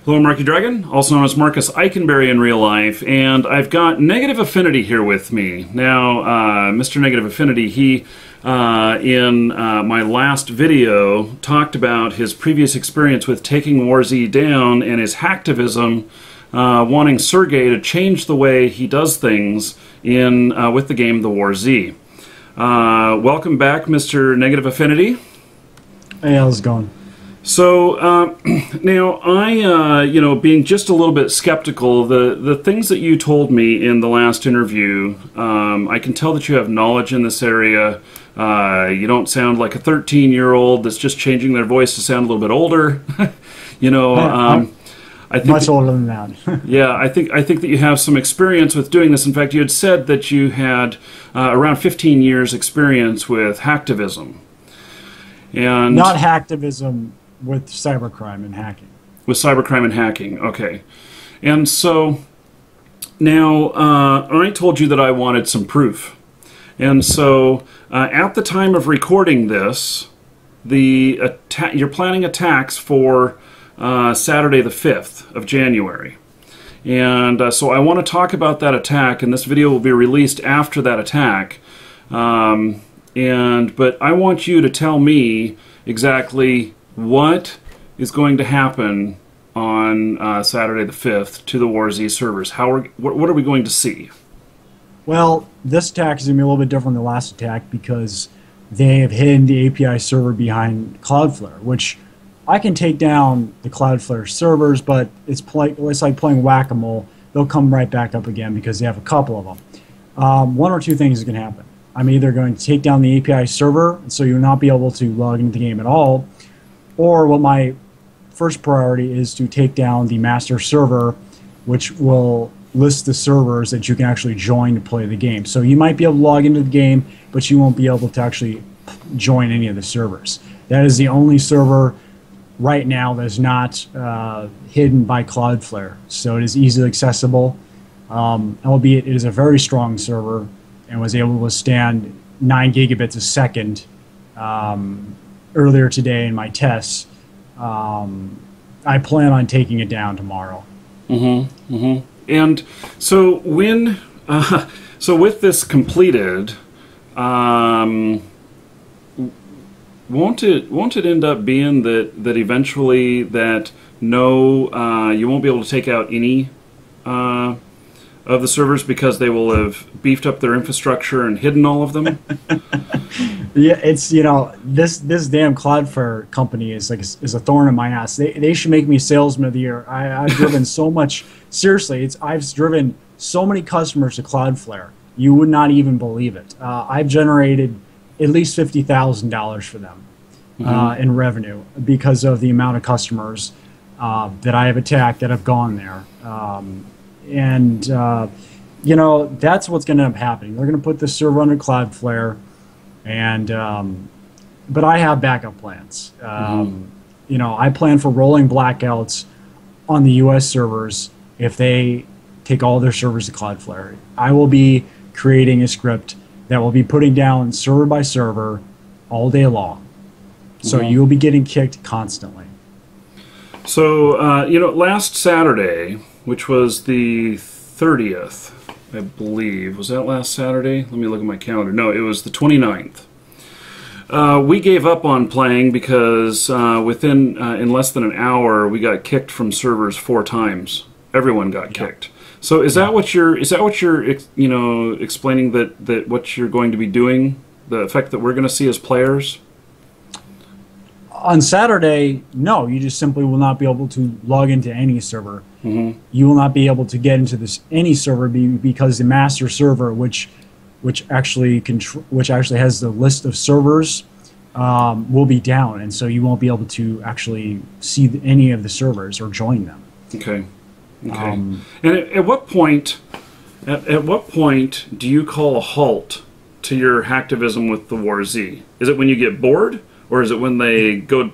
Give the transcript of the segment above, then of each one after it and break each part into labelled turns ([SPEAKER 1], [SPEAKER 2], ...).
[SPEAKER 1] Hello, Marky Dragon, also known as Marcus Eikenberry in real life, and I've got Negative Affinity here with me. Now, Mr. Negative Affinity, he, in my last video, talked about his previous experience with taking War Z down and his hacktivism, wanting Sergey to change the way he does things in with the game The War Z. Welcome back, Mr. Negative Affinity.
[SPEAKER 2] Hey, how's it going?
[SPEAKER 1] So now I, being just a little bit skeptical, the things that you told me in the last interview, I can tell that you have knowledge in this area. You don't sound like a 13-year-old that's just changing their voice to sound a little bit older. I think
[SPEAKER 2] much older than that.
[SPEAKER 1] Yeah, I think that you have some experience with doing this. In fact, you had said that you had around 15 years experience with hacktivism. And
[SPEAKER 2] not hacktivism, with cybercrime and hacking.
[SPEAKER 1] With cybercrime and hacking, okay. And so now I told you that I wanted some proof. And so at the time of recording this, you're planning attacks for Saturday the 5th of January. And so I want to talk about that attack, and this video will be released after that attack. But I want you to tell me exactly what is going to happen on Saturday the 5th to the War Z servers. What are we going to see?
[SPEAKER 2] Well, this attack is going to be a little bit different than the last attack because they have hidden the API server behind Cloudflare, which I can take down the Cloudflare servers, but it's like playing whack-a-mole. They'll come right back up again because they have a couple of them. One or two things is going to happen. I'm either going to take down the API server, so you'll not be able to log into the game at all, or what my first priority is to take down the master server, which will list the servers that you can actually join to play the game. So you might be able to log into the game, but you won't be able to actually join any of the servers. That is the only server right now that is not hidden by Cloudflare. So it is easily accessible, albeit it is a very strong server and was able to withstand 9 gigabits a second earlier today in my tests. I plan on taking it down tomorrow. And
[SPEAKER 1] so when, so with this completed, won't it end up being that eventually that you won't be able to take out any of the servers because they will have beefed up their infrastructure and hidden all of them?
[SPEAKER 2] Yeah, it's, this damn Cloudflare company is a thorn in my ass. They should make me salesman of the year. I've driven so much, seriously, I've driven so many customers to Cloudflare. You would not even believe it. I've generated at least $50,000 for them in revenue because of the amount of customers that I have attacked that have gone there. That's what's going to end up happening. They're going to put the server under Cloudflare, but I have backup plans. I plan for rolling blackouts on the U.S. servers if they take all their servers to Cloudflare. I will be creating a script that will be putting down server by server all day long. So you will be getting kicked constantly.
[SPEAKER 1] So, last Saturday, which was the 30th, I believe. Was that last Saturday? Let me look at my calendar. No, it was the 29th. We gave up on playing because in less than an hour, we got kicked from servers 4 times. Everyone got kicked. So is that what you're explaining that what you're going to be doing, the effect that we're going to see as players?
[SPEAKER 2] On Saturday, no, you just simply will not be able to log into any server. You will not be able to get into any server because the master server, which actually has the list of servers, will be down, and so you won't be able to actually see any of the servers or join them. Okay. And
[SPEAKER 1] at what point do you call a halt to your hacktivism with the War Z? Is it when you get bored? Or is it when they go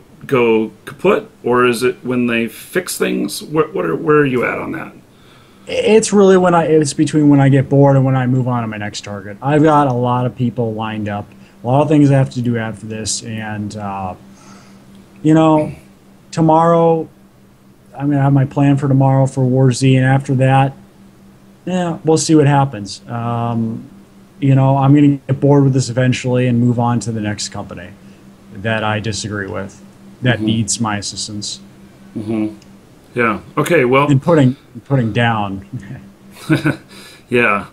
[SPEAKER 1] kaput? Or is it when they fix things? Where are you at on that?
[SPEAKER 2] It's really it's between when I get bored and when I move on to my next target. I've got a lot of people lined up, a lot of things I have to do after this, and tomorrow I'm gonna have my plan for tomorrow for War Z, and after that, yeah, we'll see what happens. You know, I'm gonna get bored with this eventually and move on to the next company that I disagree with, that needs my assistance.
[SPEAKER 1] Yeah. Okay. Well.
[SPEAKER 2] And putting down.
[SPEAKER 1] Yeah.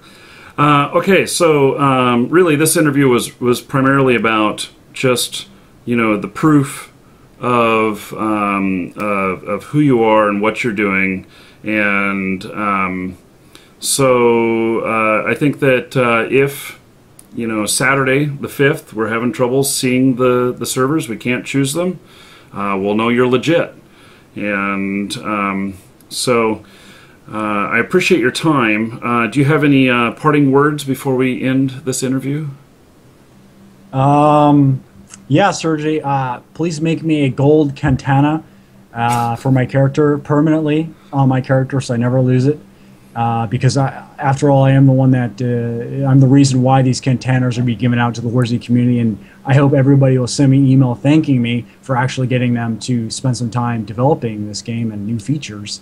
[SPEAKER 1] Okay. So really, this interview was primarily about just, you know, the proof of who you are and what you're doing, and so I think that if, you know, Saturday the 5th we're having trouble seeing the servers, we can't choose them, we'll know you're legit. And so I appreciate your time. Do you have any parting words before we end this interview?
[SPEAKER 2] Yeah, Sergey, please make me a gold katana for my character permanently on my character, so I never lose it. Because after all, I am the one that I'm the reason why these katanas are being given out to the War Z community, and I hope everybody will send me an email thanking me for actually getting them to spend some time developing this game and new features.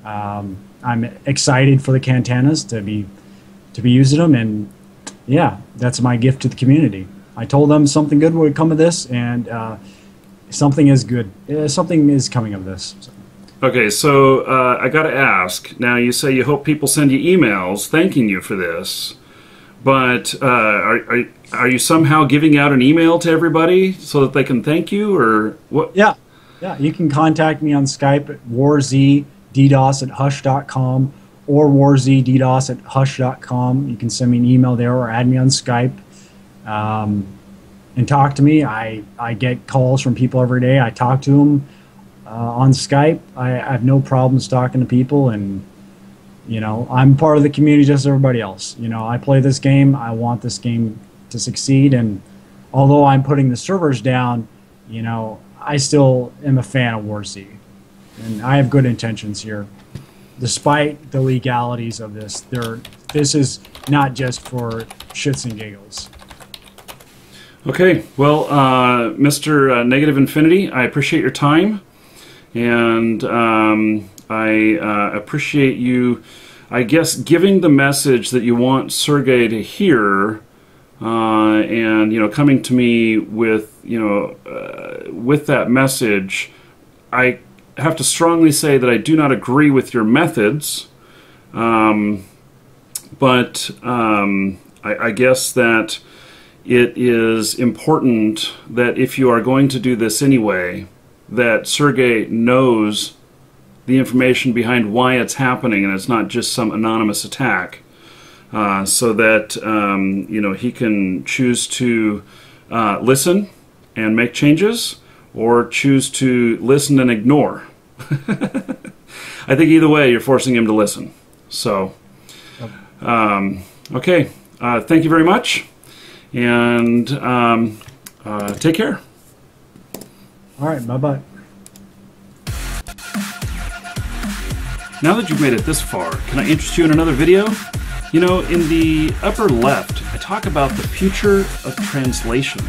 [SPEAKER 2] I'm excited for the katanas to be using them, and yeah, that's my gift to the community. I told them something good would come of this, and something is good. Something is coming of this. So.
[SPEAKER 1] Okay, so I got to ask. Now, you say you hope people send you emails thanking you for this, but are you somehow giving out an email to everybody so that they can thank you, or what?
[SPEAKER 2] Yeah. You can contact me on Skype at warzDDoS@hush.com or warzDDoS@hush.com. You can send me an email there or add me on Skype. And talk to me. I get calls from people every day. I talk to them on Skype. I have no problems talking to people, and you know, I'm part of the community just as everybody else. You know, I play this game. I want this game to succeed, and although I'm putting the servers down, you know, I still am a fan of War Z, and I have good intentions here, despite the legalities of this. This is not just for shits and giggles.
[SPEAKER 1] Okay, well, Mr. Negative Infinity, I appreciate your time, and I appreciate you, I guess, giving the message that you want Sergey to hear, and, you know, coming to me with, you know, with that message. I have to strongly say that I do not agree with your methods, but I guess that it is important that if you are going to do this anyway, that Sergey knows the information behind why it's happening and it's not just some anonymous attack, so that you know, he can choose to listen and make changes, or choose to listen and ignore. I think either way you're forcing him to listen. So okay, thank you very much. And take care.
[SPEAKER 2] All right, bye-bye.
[SPEAKER 1] Now that you've made it this far, can I interest you in another video? You know, in the upper left, I talk about the future of translation.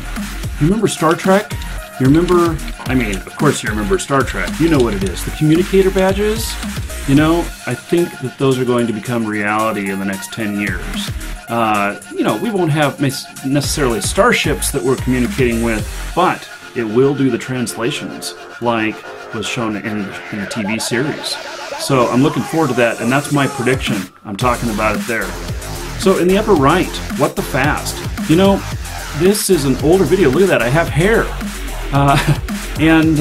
[SPEAKER 1] You remember Star Trek? You remember, I mean, of course you remember Star Trek. You know what it is. The communicator badges? You know, I think that those are going to become reality in the next 10 years. You know, we won't have necessarily starships that we're communicating with, but it will do the translations, like was shown in the TV series. So I'm looking forward to that, and that's my prediction. I'm talking about it there. So in the upper right, what the fast? You know, this is an older video. Look at that, I have hair. And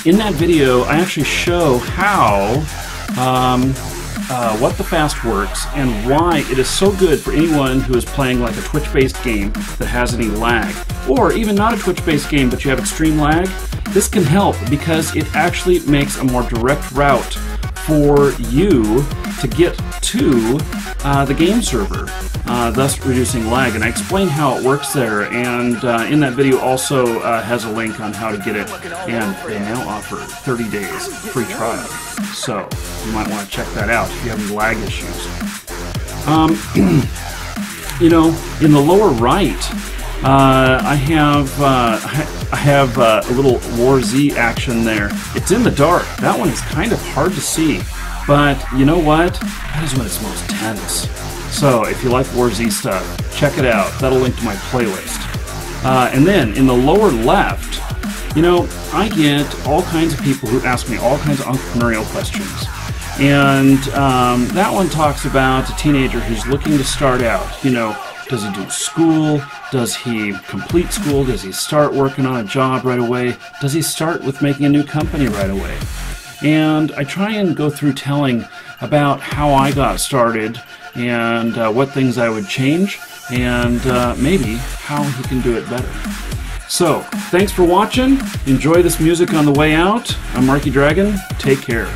[SPEAKER 1] in that video, I actually show how what the fast works and why it is so good for anyone who is playing like a Twitch-based game that has any lag, or even not a Twitch-based game but you have extreme lag. This can help because it actually makes a more direct route for you to get to the game server, thus reducing lag. And I explain how it works there, and in that video also has a link on how to get it, and they now offer 30 days free trial. So you might want to check that out if you have any lag issues. You know, in the lower right, I have a little War Z action there. It's in the dark. That one is kind of hard to see, but you know what? That is when it's most tense. So if you like War Z stuff, check it out. That'll link to my playlist. And then in the lower left, you know, I get all kinds of people who ask me all kinds of entrepreneurial questions. And that one talks about a teenager who's looking to start out. You know, does he do school? Does he complete school? Does he start working on a job right away? Does he start with making a new company right away? And I try and go through telling about how I got started and what things I would change and maybe how he can do it better. So, thanks for watching. Enjoy this music on the way out. I'm Marky Dragon. Take care.